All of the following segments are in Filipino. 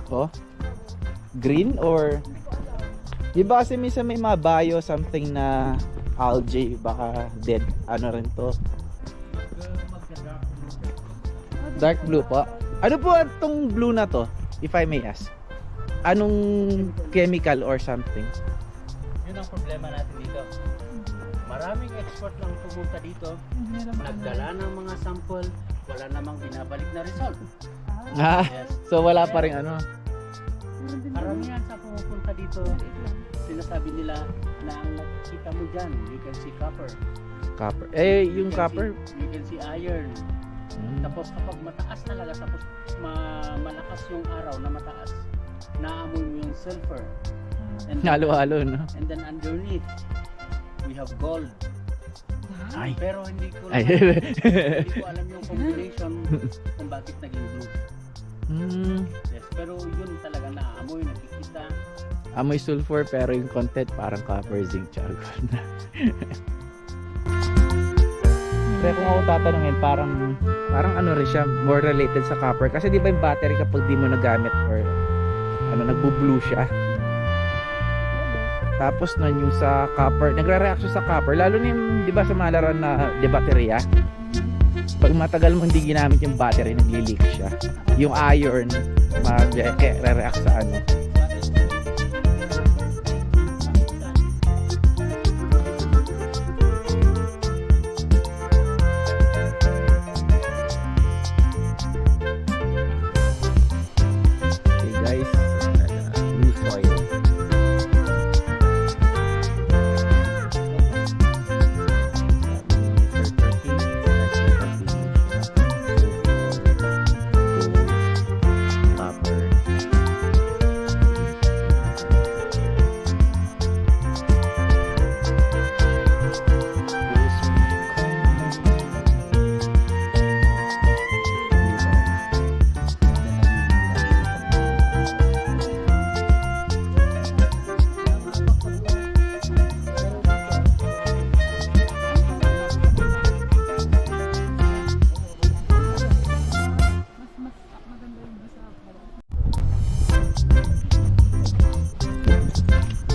Oh? Green or... Di ba kasi minsan may mga bio something na algae, baka dead. Ano rin to? Dark blue po. Ano po itong blue na to? If I may ask. Anong chemical or something? Yun ang problema natin dito. Maraming export lang pumunta dito. Nagdala ng mga sample. Wala namang binabalik na result. Ah, Yes. so wala pa rin ano. Karamihan sa pumupunta dito, sinasabi nila na ang nakikita mo dyan, you can see copper. Copper. Eh, yung You can copper. you can see iron. Hmm. Tapos kapag mataas talaga, tapos malakas yung araw na mataas, naamoy mo yung sulfur. And then, Halo-halo, no? and then underneath, we have gold. Ay. Pero hindi ko Ay. hindi ko alam yung combination kung bakit naging blue. Hmm. Yes, pero yun talaga naamoy, nakikita. Amoy sulfur pero yung content parang copper, zinc, charcoal na. Pero kung ako tatanungin, parang ano rin siya, more related sa copper. Kasi di ba yung battery kapag di mo nagamit or ano, nagbo-blue siya. Tapos na yung sa copper, nagre-react siya sa copper. Lalo na yung, di ba sa mga laruan na di baterya? Pag matagal mo hindi ginamit yung battery, nagli-leak siya. Yung iron, magre-react sa ano. Okay guys, new soil.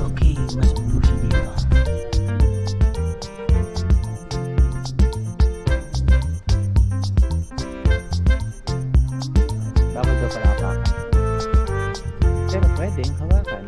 Okay, mas blue siya dito. Bakit daw pala hawakan? Pero pwedeng hawakan.